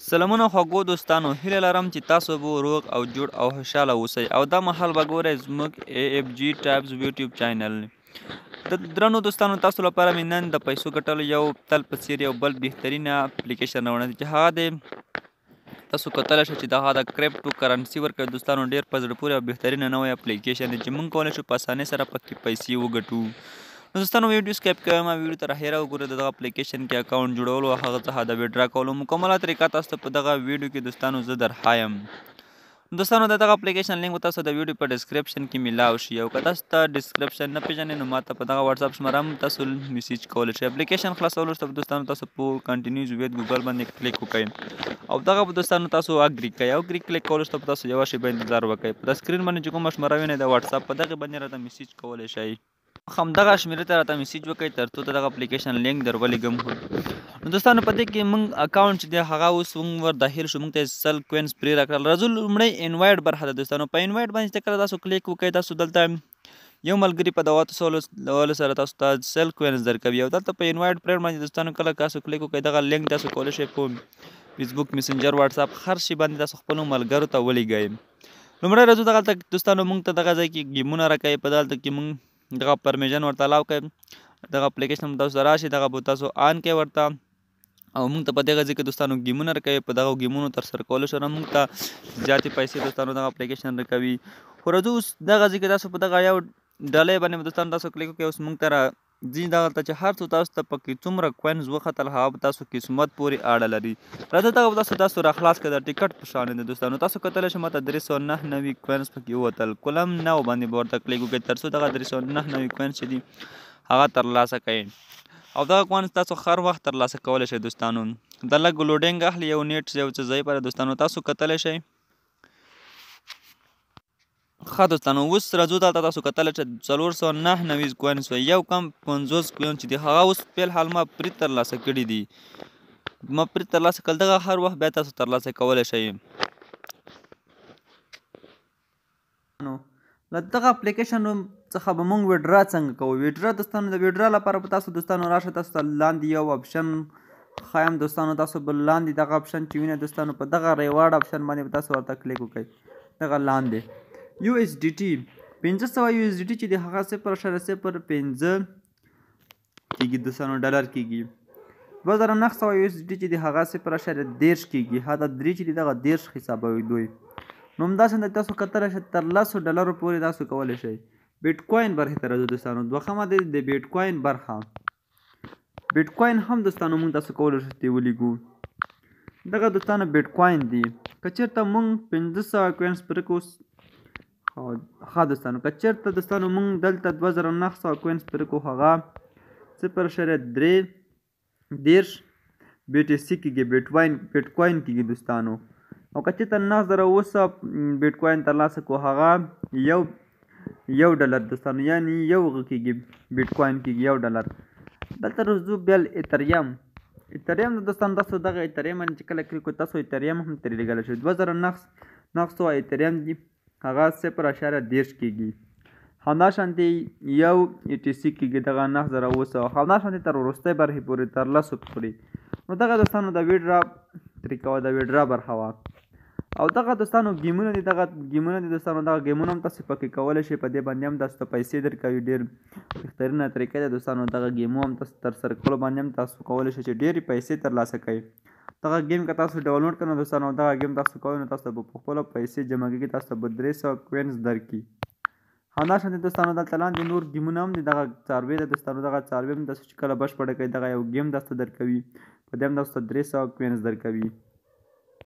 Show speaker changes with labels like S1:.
S1: سلامونه خوږو دوستانو، هیله لرم چې تاسو به روغ او جوړ او خوشحاله اوسئ او دا مهال به ګورئ زموږ AFG ټایپز یوټیوب چینل. د درنو دوستانو تاسو لپاره مې نن د پیسو ګټلو یو تل په څیر یو بل بهترینه اپلیکیشن راوړی چې هغه دی تاسو کتلی شئ چې هغه د کریپټو کرنسي ورکوي دوستانو. ډېر په زړه پورې او بهترینه نوی اپلیکیشن دی چې موږ کولی شو په اسانۍ سره پکې پیسې وګټو. نو دوستانو ویډیو سکیپ کوئ، ما ویډیو ته راهیره وګورئ. د دغه اپلیکیشن کې اکاونټ جوړولو او هغه څخه د ویډرا کولو مکمله طریقه تاسو ته په دغه ویډیو کې دوستانو زه درښایم. دوستانو د دغه اپلیکیشن لینک به تاسو د ویډیو په ډسکرپشن کې میلاو شي او که تاسو ته ډسکرپشن نه پیژنئ نو ماته په دغه واتساپ شماره هم تاسو میسیج کولی شئ. اپلیکیشن خلاصولو وروسته دوستانو تاسو په کنټینیوز ویت ګوګل باندې کلیک وکړئ او دغه به دوستانو تاسو اګری کوئ. اګری کلیک کولو وروسته به تاسو یوه شیبه انتظار وکړئ. په د سکرین باندې چې کومه شماره وینئ د واتساپ په دغې باندې راته میسیج کولی شئ. همدغه شمیرې ته راته میسیج وکړئ ترڅو ته دغه اپلیکیشن لینک در ولېږم. نو دوستانو په دې کې موږ اکاونټ چې دی هغه اوس موږ ور داخل شو، موږ ته 100 کوینز پرې راکړل. راځو لومړی انوایټ برخه ده دوستانو. په انوایټ باندې چې کله تاسو کلیک وکړئ تاسو دلته یو ملګري په دغه سوالو سره تاسو ته 100 کوینز درکوي او دلته په انوایټ پرېډ باندې دوستانو کله تاسو کلیک وکړئ دغه لینک تاسو کولی شئ په فیسبوک، میسنجر، واتساپ هر شي باندې تاسو خپلو ملګرو ته ولیږئ. لومړی راځو دغلته دوستانو موږ ته دغه ځای کې ګیمونه راکوي. په دلته کې موږ دغه پرمیژن ورته الاو کړئ. دغه اپلیکیشن تاسو ته راشي، دغه به تاسو آن کړئ ورته او موږ ته په دغه ځای کې دوستانو ګیمونه راکوي. په دغه ګیمونو ترسره کولو سره موږ ته زیاتې پیسې دوستانو دغه اپلیکیشن راکوي. خو راځو اوس دغه ځای کې تاسو په دغه یو ډالۍ باندې دوستانو تاسو کلیک وکړئ. اوس موږ ته راځي دغلته چې هر څو تاسو ته پکې څومره کوینز وختل هغه به تاسو قسمت پورې اړه لري. راځه دغه به تاسو راخلاص کړئ. د ټیکټ په شان دی دوستانو. تاسو کتلی شئ ماته 399 کوینز پکې ووتل. کولم نو باندې به ورته کلیک وکړئ ترڅو دغه 399 کوینز چې دي هغه ترلاسه کړئ او دغه کوینز تاسو هر وخت ترلاسه کولی شئ دوستانو. دا لږ لوډینګ اخلي، یو نیټ یو څه ځای پرې دوستانو تاسو کتلی شئ. ښه دوستانو اوس راځو دلته تاسو کتلی شئ 499 کوینز وی یو کم 50 کوینز چې دي هغه اوس فلحال ما پرې ترلاسه کړي دي. ما پرې ترلاسه کړل، دغه هر وخت بیا تاسو ترلاسه کولی شئ. له دغه اپلیکیشن څخه به موږ ویډرا څنګه کوو. ویډرا دوستانو د ویډرا لپاره به تاسو دوستانو راشه، تاسو ته لاندې یو اپشن ښایم دوستانو. تاسو به لاندې دغه اپشن چې وینئ دوستانو په دغه ریوارډ اپشن باندې به تاسو ورته کلیک وکړئ. دغه لاندې USDT 500 USDT چې دی هغه 0.05 کېږي دوستانو، ډالر کېږي. 2900 USDT چې دی هغه 0.13 کېږي. هغه 3 چې دی دغه 13 حسابوي دوی. نو همداسې تاسو کتلی شئ تر $10 پورې تاسو کولی شئ. بیټ کوین برخې ته راځو دوستانو. دوهمه دی د بیټ کوین برخه. بیټ کوین هم دوستانو موږ تاسو کولی شئ ترې ولیږو. دغه دوستانو بیټ کوین دی. که چېرته موږ 500 کوینز پرې کړو ښه دوستانو، که چېرته دوستانو موږ دلته 2900 کوینز پرې کړو هغه 0.13 BTC کېږي، بیټ کوین کېږي دوستانو. او که چېرته 9000 بیټ کوین ترلاسه کړو هغه $1 دوستانو، یعنې یو کېږي بیټ کوین کېږي $1. دلته راځو بیا ایتریم دوستانو. تاسو دغه ایتریم باندې چې کله کلیک کړئ تاسو ایتریم هم ترې لیږلی شئ. 2900 ایتریم دي هغه 0.13 کېږي. همداشانتې یو ETC کېږي دغه 9000. همداشانتې تر وروستۍ برخې پورې تر 10 پورې. نو دغه دوستانو د ویډرا طریقه وه، د ویډرا برخه وه. او دغه دوستانو ګیمونه دي دوستانو. دغه ګیمونه هم تاسو پکې کولی شئ. په دې باندې هم تاسو ته پیسې درکوي. ډېر بهترینه طریقه ده دوستانو. دغه ګیمونه هم تاسو ترسره کولو باندې هم تاسو کولی شئ چې ډېرې پیسې ترلاسه کړئ. دغه گیم که تاسو ډاونلوډ کړئ نو دوستانو دغه گیم تاسو کوئ نو تاسو ته به په خپله پیسې جمع کېږي. تاسو ته به 300 کوینز درکړي. همداشانتې دوستانو دلته لاندې نور ګیمونه هم دي. دغه څاروی ده دوستانو. دغه څاروی هم تاسو چې کله بشپړه کوئ دغه یو گیم تاسو ته درکوي. په دې هم تاسو ته 300 کوینز درکوي.